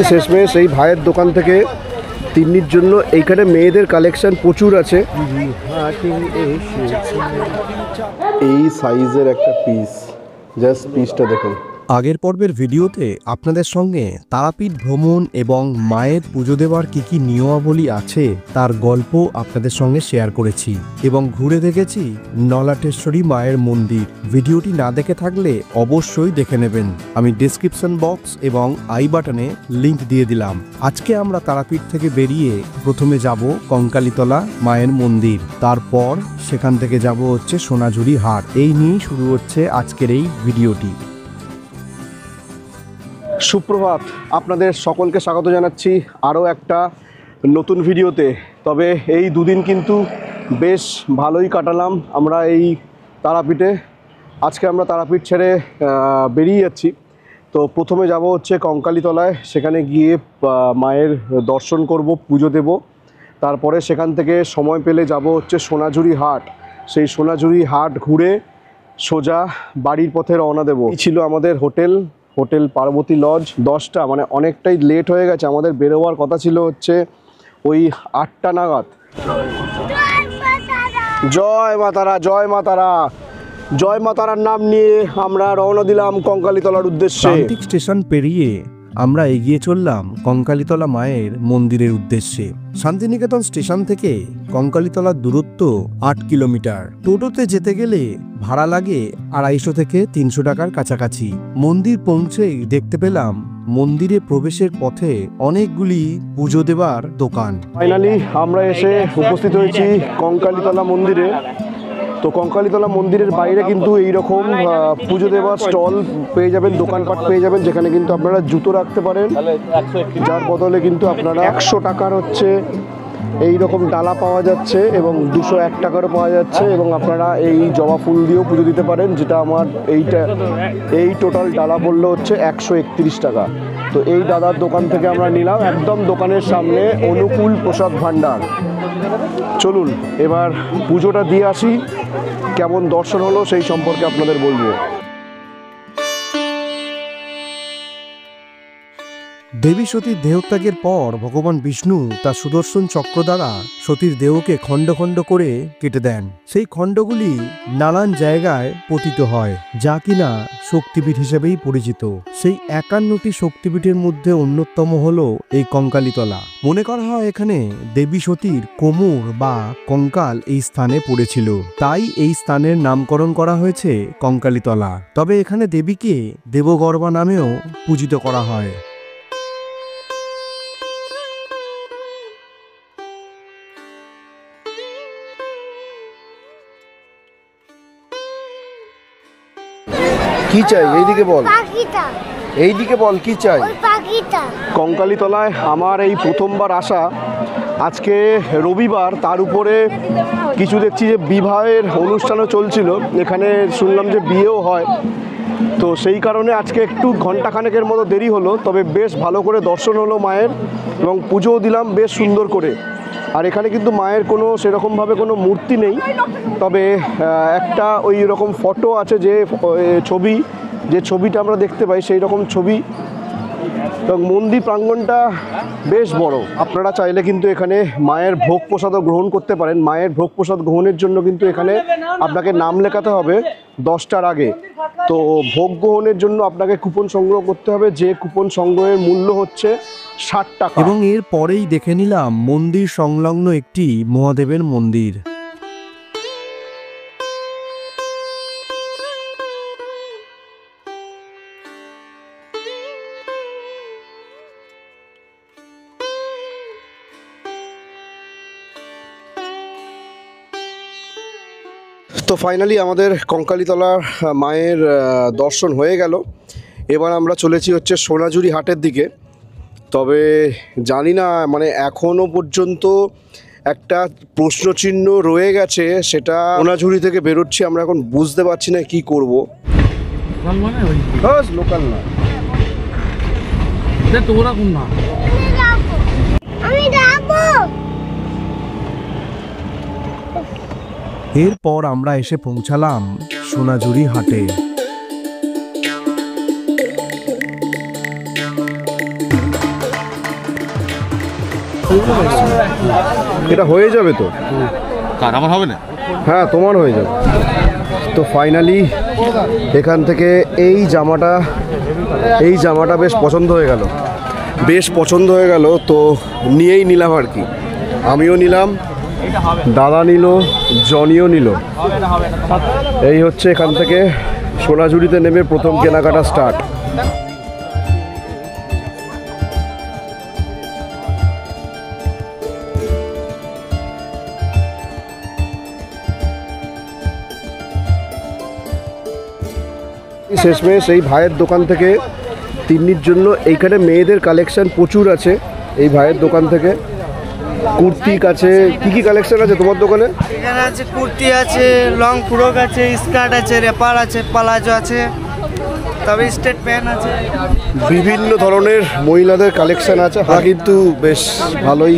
শেষমেশ এই ভাইয়ের দোকান থেকে তিন্নির জন্য এইখানে মেয়েদের কালেকশন প্রচুর আছে। এই সাইজের একটা পিস, জাস্ট পিসটা দেখুন। আগের পর্বের ভিডিওতে আপনাদের সঙ্গে তারাপীঠ ভ্রমণ এবং মায়ের পুজো দেওয়ার কি নিয়মাবলী আছে তার গল্প আপনাদের সঙ্গে শেয়ার করেছি এবং ঘুরে দেখেছি নলাটেশ্বরী মায়ের মন্দির। ভিডিওটি না দেখে থাকলে অবশ্যই দেখে নেবেন, আমি ডেসক্রিপশন বক্স এবং আই বাটনে লিংক দিয়ে দিলাম। আজকে আমরা তারাপীঠ থেকে বেরিয়ে প্রথমে যাব কঙ্কালীতলা মায়ের মন্দির, তারপর সেখান থেকে যাব হচ্ছে সোনাঝুরি হাট। এই নিয়েই শুরু হচ্ছে আজকের এই ভিডিওটি। সুপ্রভাত, আপনাদের সকলকে স্বাগত জানাচ্ছি আরও একটা নতুন ভিডিওতে। তবে এই দুদিন কিন্তু বেশ ভালোই কাটালাম আমরা এই তারাপীঠে। আজকে আমরা তারাপীঠ ছেড়ে বেরিয়ে যাচ্ছি। তো প্রথমে যাব হচ্ছে কঙ্কালীতলায়, সেখানে গিয়ে মায়ের দর্শন করব, পুজো দেব। তারপরে সেখান থেকে সময় পেলে যাব হচ্ছে সোনাঝুরি হাট। সেই সোনাঝুরি হাট ঘুরে সোজা বাড়ির পথে রওনা দেব। এই ছিল আমাদের হোটেল পার্বতী লজ। 10টা, মানে অনেকটাই লেট হয়ে গেছে। আমাদের বেরোবার কথা ছিল হচ্ছে ওই 8টা নাগাদ। জয় মা তারা, জয় মা তারা, জয় মা তারার নাম নিয়ে আমরা রওনা দিলাম কঙ্কালীতলার উদ্দেশ্যে। প্রান্তিক স্টেশন পেরিয়ে আমরা এগিয়ে চললাম কঙ্কালীতলা মায়ের মন্দিরের উদ্দেশ্যে। শান্তিনিকেতন স্টেশন থেকে কঙ্কালীতলার দূরত্ব 8 কিলোমিটার। টোটোতে যেতে গেলে ভাড়া লাগে 250 থেকে 300 টাকার কাছাকাছি। মন্দির পৌঁছেই দেখতে পেলাম মন্দিরে প্রবেশের পথে অনেকগুলি পুজো দেবার দোকান। ফাইনালি আমরা এসে উপস্থিত হয়েছি কঙ্কালীতলা মন্দিরে। তো কঙ্কালীতলা মন্দিরের বাইরে কিন্তু এইরকম পুজো দেওয়ার স্টল পেয়ে যাবেন, দোকানপাট পেয়ে যাবেন, যেখানে কিন্তু আপনারা জুতো রাখতে পারেন, যার বদলে কিন্তু আপনারা 100 টাকার হচ্ছে এই রকম ডালা পাওয়া যাচ্ছে এবং 201 টাকারও পাওয়া যাচ্ছে। এবং আপনারা এই জবা ফুল দিয়েও পুজো দিতে পারেন, যেটা আমার এই টোটাল ডালা বললো হচ্ছে 131 টাকা। তো এই দাদার দোকান থেকে আমরা নিলাম, একদম দোকানের সামনে অনুকূল প্রসাদ ভাণ্ডার। চলুন এবার পুজোটা দিয়ে আসি, কেমন দর্শন হলো সেই সম্পর্কে আপনাদের বলবো। দেবী সতীর দেহত্যাগের পর ভগবান বিষ্ণু তার সুদর্শন চক্র দ্বারা সতীর দেহকে খণ্ড খণ্ড করে কেটে দেন। সেই খণ্ডগুলি নানান জায়গায় পতিত হয়, যা কিনা শক্তিপীঠ হিসেবেই পরিচিত। সেই 51টি শক্তিপীঠের মধ্যে অন্যতম হল এই কঙ্কালীতলা। মনে করা হয় এখানে দেবী সতীর কোমর বা কঙ্কাল এই স্থানে পড়েছিল, তাই এই স্থানের নামকরণ করা হয়েছে কঙ্কালীতলা। তবে এখানে দেবীকে দেবগর্ভা নামেও পূজিত করা হয়। কি চাই এইদিকে বল, এইদিকে বল কি চাই। কঙ্কালীতলায় আমার এই প্রথমবার আসা। আজকে রবিবার, তার উপরে কিছু দেখছি যে বিবাহের অনুষ্ঠানও চলছিল। এখানে শুনলাম যে বিয়েও হয়, তো সেই কারণে আজকে একটু ঘন্টাখানেকের মতো দেরি হলো। তবে বেশ ভালো করে দর্শন হলো মায়ের এবং পুজোও দিলাম বেশ সুন্দর করে। আর এখানে কিন্তু মায়ের কোনো সেরকমভাবে কোনো মূর্তি নেই, তবে একটা ওই রকম ফটো আছে, যে ছবিটা আমরা দেখতে পাই সেই রকম ছবি। এবং মন্দির প্রাঙ্গণটা বেশ বড়। আপনারা চাইলে কিন্তু এখানে মায়ের ভোগ প্রসাদও গ্রহণ করতে পারেন। মায়ের ভোগ প্রসাদ গ্রহণের জন্য কিন্তু এখানে আপনাকে নাম লেখাতে হবে 10টার আগে। তো ভোগ গ্রহণের জন্য আপনাকে কুপন সংগ্রহ করতে হবে, যে কুপন সংগ্রহের মূল্য হচ্ছে 60 টাকা। এবং এর পরেই দেখে নিলাম মন্দির সংলগ্ন একটি মহাদেবের মন্দির। তো ফাইনালি আমাদের কঙ্কালীতলার মায়ের দর্শন হয়ে গেল। এবার আমরা চলেছি হচ্ছে সোনাঝুরি হাটের দিকে। তবে জানি না, মানে এখনও পর্যন্ত একটা প্রশ্নচিহ্ন রয়ে গেছে, সেটা সোনাঝুরি থেকে বেরোচ্ছি আমরা, এখন বুঝতে পারছি না কি করব। লোকাল না, এরপর আমরা এসে পৌঁছালাম সোনাঝুরি হাটে। এটা হয়ে যাবে তো? কার আমার হবে না? হ্যাঁ, তোমার হয়ে যাবে। তো ফাইনালি এখান থেকে এই জামাটা বেশ পছন্দ হয়ে গেল, তো নিয়েই নিলাম আর কি। আমিও নিলাম, দাদা নিল, জনিও নিল। এই হচ্ছে এখান থেকে সোনাঝুরিতে নেমে প্রথম কেনাকাটা স্টার্ট। শেষমেশ এই ভাইয়ের দোকান থেকে তিন্নির জন্য এইখানে মেয়েদের কালেকশন প্রচুর আছে। এই ভাইয়ের দোকান থেকে কুর্তি আছে, কি কালেকশন আছে তোমার দোকানে? এখানে আছে কুর্তি আছে, লং ফ্রক আছে, স্কার্ট আছে, রেপার আছে, প্লাজো আছে, তবে স্টেট প্যান্ট আছে, বিভিন্ন ধরনের মহিলাদের কালেকশন আছে। হ্যাঁ, কিন্তু বেশ ভালোই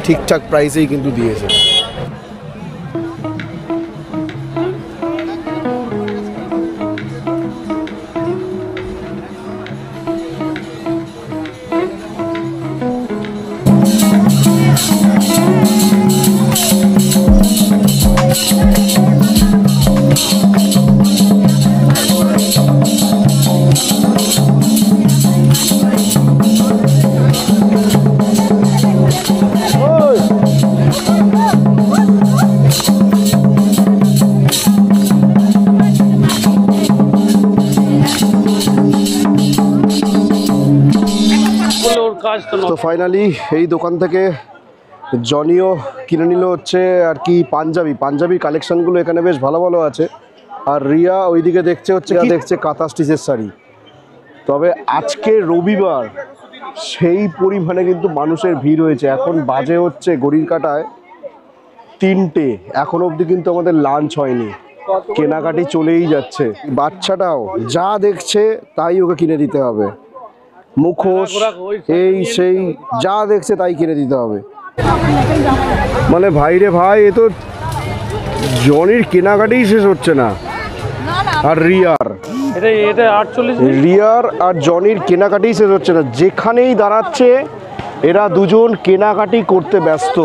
ঠিকঠাক প্রাইসেই কিন্তু দিয়েছে। তো ফাইনালি এই দোকান থেকে জনিও কিনে নিল হচ্ছে আর কি পাঞ্জাবি কালেকশনগুলো এখানে বেশ ভালো ভালো আছে। আর রিয়া ওইদিকে দেখছে কাঁথা স্টিচের শাড়ি। তবে আজকে রবিবার সেই পরিমাণে কিন্তু মানুষের ভিড় হয়েছে। এখন বাজে হচ্ছে ঘড়ির কাঁটায় 3টে, এখন অবধি কিন্তু আমাদের লাঞ্চ হয়নি, কেনাকাটি চলেই যাচ্ছে। বাচ্চাটাও যা দেখছে তাই ওকে কিনে দিতে হবে, মুখোশ এই সেই যা দেখছে তাই কিনে দিতে হবে। মানে ভাই রে ভাই, এ তো জনির কেনাকাটিই শেষ হচ্ছে না। আর রিয়ার আর জনির কেনাকাটিই শেষ হচ্ছে না। যেখানেই দাঁড়াচ্ছে এরা দুজন কেনাকাটি করতে ব্যস্ত।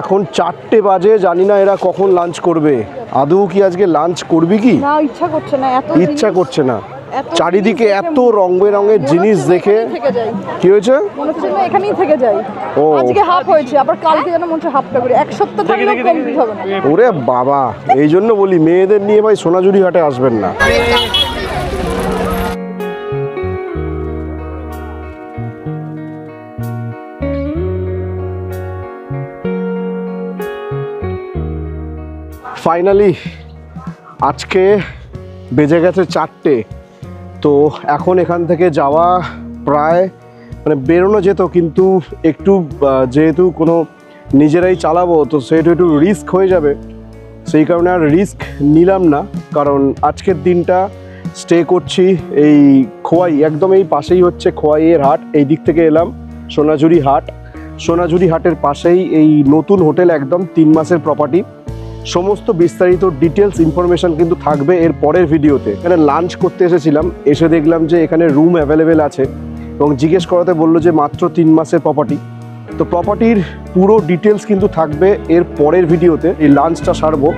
এখন 4টে বাজে, জানি না এরা কখন লাঞ্চ করবে। আদৌ কি আজকে লাঞ্চ করবি কি? ইচ্ছা করছে না। চারিদিকে এত রং বেরঙের জিনিস দেখে কি হয়েছে, মনে হচ্ছে না এখানেই থেকে যাই। আজকে হাফ হয়েছে, আবার কালকে যেন মনে হচ্ছে হাফটা করি, এক সপ্তাহ থাকলেও কমপ্লিট হবে না। ওরে বাবা, এই জন্য বলি মেয়েদের নিয়ে ভাই সোনাঝুরি হাটে আসবেন না। ফাইনালি আজকে বেজে গেছে 4টে। তো এখন এখান থেকে যাওয়া প্রায় মানে বেরোনো যেত, কিন্তু একটু যেহেতু কোনো নিজেরাই চালাবো তো সেহেতু একটু রিস্ক হয়ে যাবে, সেই কারণে আর রিস্ক নিলাম না। কারণ আজকের দিনটা স্টে করছি এই খোয়াই, একদম এই পাশেই হচ্ছে খোয়াইয়ের হাট। এই দিক থেকে এলাম সোনাঝুরি হাটের পাশেই এই নতুন হোটেল, একদম 3 মাসের প্রপার্টি। সমস্ত বিস্তারিত ডিটেলস ইনফরমেশন কিন্তু থাকবে এর পরের ভিডিওতে। এখানে লাঞ্চ করতে এসেছিলাম, এসে দেখলাম যে এখানে রুম অ্যাভেলেবেল আছে এবং জিজ্ঞেস করাতে বললো যে মাত্র 3 মাসের প্রপার্টি। তো প্রপার্টির পুরো ডিটেলস কিন্তু থাকবে এর পরের ভিডিওতে। এই লাঞ্চটা সারবো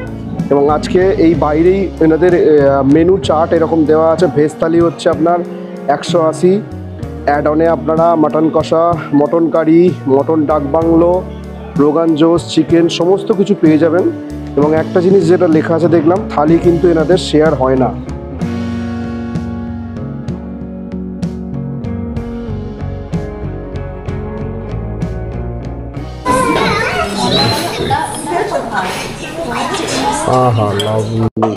এবং আজকে এই বাইরেই এনাদের মেনু চার্ট এরকম দেওয়া আছে। ভেজ থালি হচ্ছে আপনার 180, অ্যাড অনে আপনারা মাটন কষা, মটন কারি, মটন ডাক বাংলো, রোগান জোস, চিকেন সমস্ত কিছু পেয়ে যাবেন। এবং একটা জিনিস যেটা লেখা আছে দেখলাম, থালি কিন্তু এনাদের শেয়ার হয় না। আহা লাভলি,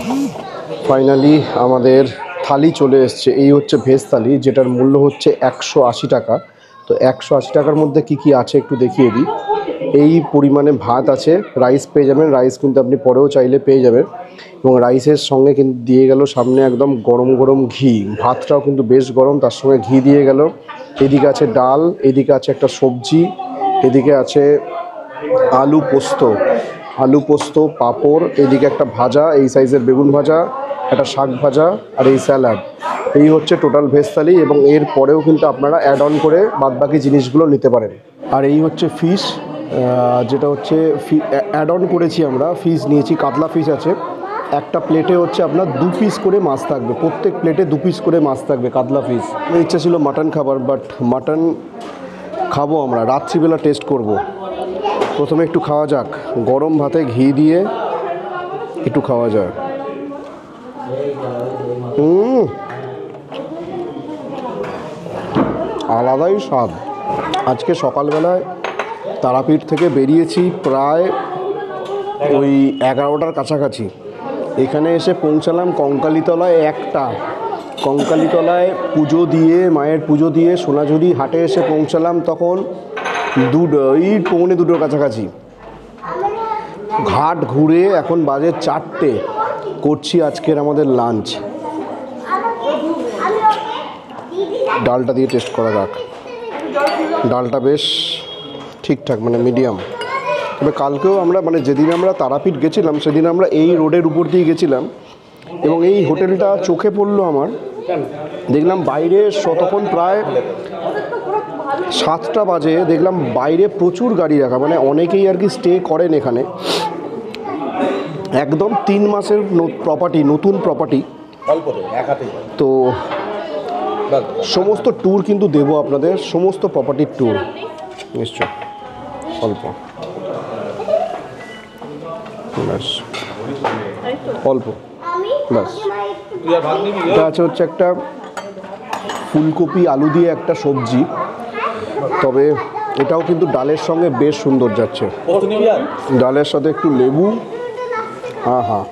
ফাইনালি আমাদের থালি চলে এসছে। এই হচ্ছে ভেজ থালি, যেটার মূল্য হচ্ছে 180 টাকা। তো 180 টাকার মধ্যে কি কি আছে একটু দেখিয়ে দিই। এই পরিমাণে ভাত আছে, রাইস পেয়ে যাবেন, রাইস কিন্তু আপনি পরেও চাইলে পেয়ে যাবেন। এবং রাইসের সঙ্গে কিন্তু দিয়ে গেল সামনে একদম গরম গরম ঘি, ভাতটাও কিন্তু বেশ গরম, তার সঙ্গে ঘি দিয়ে গেল। এদিকে আছে ডাল, এদিকে আছে একটা সবজি, এদিকে আছে আলু পোস্ত, আলু পোস্ত, পাঁপড়, এদিকে একটা ভাজা, এই সাইজের বেগুন ভাজা, একটা শাক ভাজা আর এই স্যালাড। এই হচ্ছে টোটাল ভেজ থালি, এবং এর পরেও কিন্তু আপনারা অ্যাড অন করে বাদবাকি জিনিসগুলো নিতে পারেন। আর এই হচ্ছে ফিশ, যেটা হচ্ছে অ্যাড অন করেছি আমরা। ফিশ নিয়েছি, কাতলা ফিশ আছে। একটা প্লেটে হচ্ছে আপনার 2 পিস করে মাছ থাকবে, প্রত্যেক প্লেটে 2 পিস করে মাছ থাকবে কাতলা ফিশ। আমার ইচ্ছা ছিল মাটন খাবার, বাট মাটন খাবো আমরা রাত্রিবেলা, টেস্ট করব। প্রথমে একটু খাওয়া যাক, গরম ভাতে ঘি দিয়ে একটু খাওয়া যায়। আলাদাই স্বাদ। আজকে সকালবেলায় তারাপীঠ থেকে বেরিয়েছি প্রায় ওই 11টার কাছাকাছি। এখানে এসে পৌঁছালাম কঙ্কালীতলায় 1টা। কঙ্কালীতলায় পুজো দিয়ে, মায়ের পুজো দিয়ে সোনাঝুরি হাটে এসে পৌঁছালাম তখন 2:15 কাছাকাছি। ঘাট ঘুরে এখন বাজে 4টে, করছি আজকের আমাদের লাঞ্চ। ডালটা দিয়ে টেস্ট করা যাক। ডালটা বেশ ঠিকঠাক, মানে মিডিয়াম। তবে কালকেও আমরা, মানে যেদিন আমরা তারাপীঠ গেছিলাম সেদিন আমরা এই রোডের উপর দিয়ে গেছিলাম, এবং এই হোটেলটা চোখে পড়লো আমার। দেখলাম বাইরে তখন প্রায় 7টা বাজে, দেখলাম বাইরে প্রচুর গাড়ি রাখা, মানে অনেকেই আর কি স্টে করেন এখানে। একদম 3 মাসের প্রপার্টি, নতুন প্রপার্টি। তো সমস্ত ট্যুর কিন্তু দেবো আপনাদের, সমস্ত প্রপার্টির ট্যুর নিশ্চয়। অল্প ব্যাস, অল্প ব্যাস। এটা আছে হচ্ছে একটা ফুলকপি আলু দিয়ে একটা সবজি, তবে এটাও কিন্তু ডালের সঙ্গে বেশ সুন্দর যাচ্ছে। ডালের সাথে একটু লেবু, হ্যাঁ,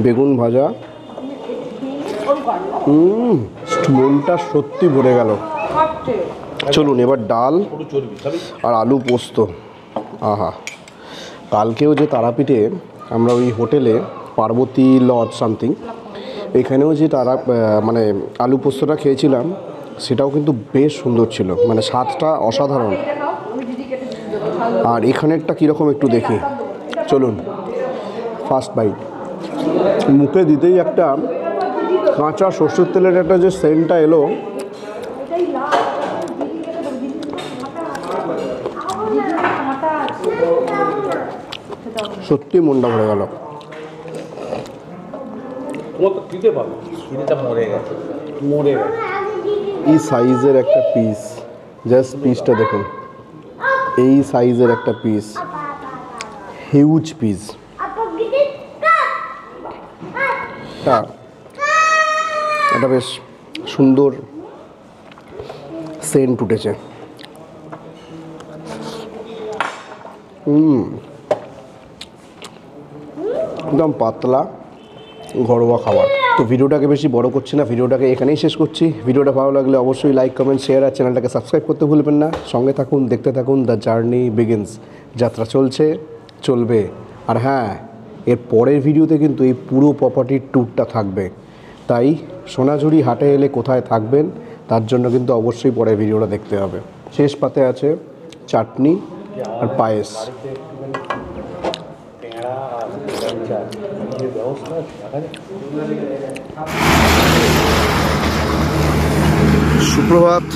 বেগুন ভাজা, মনটা সত্যি ভরে গেল। চলুন এবার ডাল আর আলু পোস্ত। আহা, কালকেও যে তারাপীঠে আমরা ওই হোটেলে পার্বতী লজ সামথিং, এখানেও যে মানে আলু পোস্তটা খেয়েছিলাম, সেটাও কিন্তু বেশ সুন্দর ছিল, মানে স্বাদটা অসাধারণ। আর এখানেরটা কীরকম একটু দেখি, চলুন। ফার্স্ট বাইট মুখে দিতেই একটা কাঁচা সরষের তেলের একটা যে সেন্টটা এলো, সত্যি মনটা ভরে গেল। এই সাইজের একটা পিস, জাস্ট পিসটা দেখুন, এই সাইজের একটা পিস, হিউজ পিস। এটা বেশ সুন্দর সেন্ট উঠেছে। একদম পাতলা ঘরোয়া খাবার। তো ভিডিওটাকে বেশি বড় করছি না, ভিডিওটাকে এখানেই শেষ করছি। ভিডিওটা ভালো লাগলে অবশ্যই লাইক, কমেন্ট, শেয়ার আর চ্যানেলটাকে সাবস্ক্রাইব করতে ভুলবেন না। সঙ্গে থাকুন, দেখতে থাকুন। The journey begins. যাত্রা চলছে, চলবে। আর হ্যাঁ, এর পরের ভিডিওতে কিন্তু এই পুরো প্রপার্টির ট্যুরটা থাকবে। তাই সোনাঝুরি হাটে এলে কোথায় থাকবেন তার জন্য কিন্তু অবশ্যই পরের ভিডিওটা দেখতে হবে। শেষ পাতে আছে চাটনি আর পায়েস। সুপ্রভাত,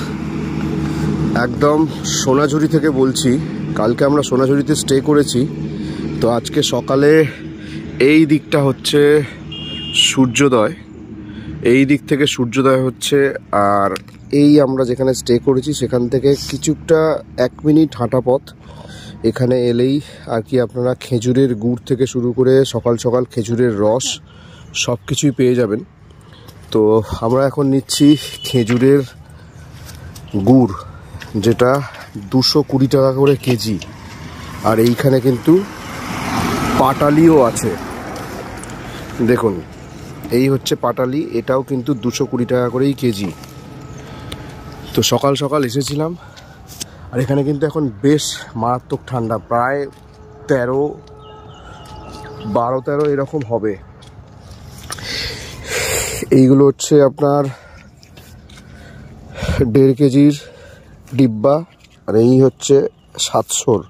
একদম সোনাঝুরি থেকে বলছি। কালকে আমরা সোনাঝুরিতে স্টে করেছি, তো আজকে সকালে এই দিকটা হচ্ছে সূর্যোদয়, এই দিক থেকে সূর্যোদয় হচ্ছে। আর এই আমরা যেখানে স্টে করেছি সেখান থেকে কিছুটা 1 মিনিট হাঁটা পথ। এখানে এলেই আর কি আপনারা খেজুরের গুড় থেকে শুরু করে সকাল সকাল খেজুরের রস সব কিছুই পেয়ে যাবেন। তো আমরা এখন নিচ্ছি খেজুরের গুড়, যেটা 220 টাকা করে কেজি। আর এইখানে কিন্তু পাটালিও আছে, দেখুন এই হচ্ছে পাটালি, এটাও কিন্তু 220 টাকা করেই কেজি। তো সকাল সকাল এসেছিলাম, আর এখানে কিন্তু এখন বেশ মারাত্মক ঠান্ডা, প্রায় 12-13 এরকম হবে। এইগুলো হচ্ছে আপনার 1.5 কেজির ডিব্বা, আর এই হচ্ছে 700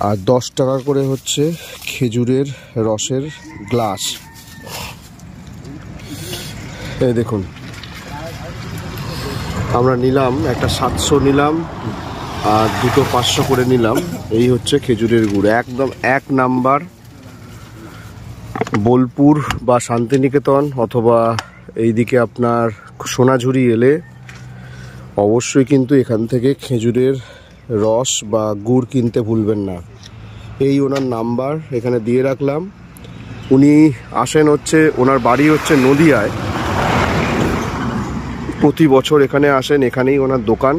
আর 10 টাকা করে হচ্ছে খেজুরের রসের গ্লাস। এই দেখুন, আমরা নিলাম একটা 700 নিলাম আর দুটো 500 করে নিলাম। এই হচ্ছে খেজুরের গুড়, একদম 1 নাম্বার। বোলপুর বা শান্তিনিকেতন অথবা এইদিকে আপনার সোনাঝুরি এলে অবশ্যই কিন্তু এখান থেকে খেজুরের রস বা গুড় কিনতে ভুলবেন না। এই ওনার নাম্বার এখানে দিয়ে রাখলাম। উনি আসেন হচ্ছে, ওনার বাড়ি হচ্ছে নদিয়ায়, প্রতি বছর এখানে আসেন, এখানেই ওনার দোকান,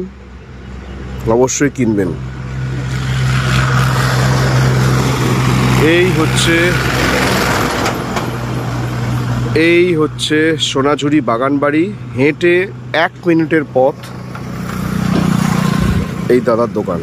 অবশ্যই কিনবেন। এই হচ্ছে সোনাঝুরি বাগানবাড়ি, হেঁটে 1 মিনিটের পথ এই দাদার দোকান।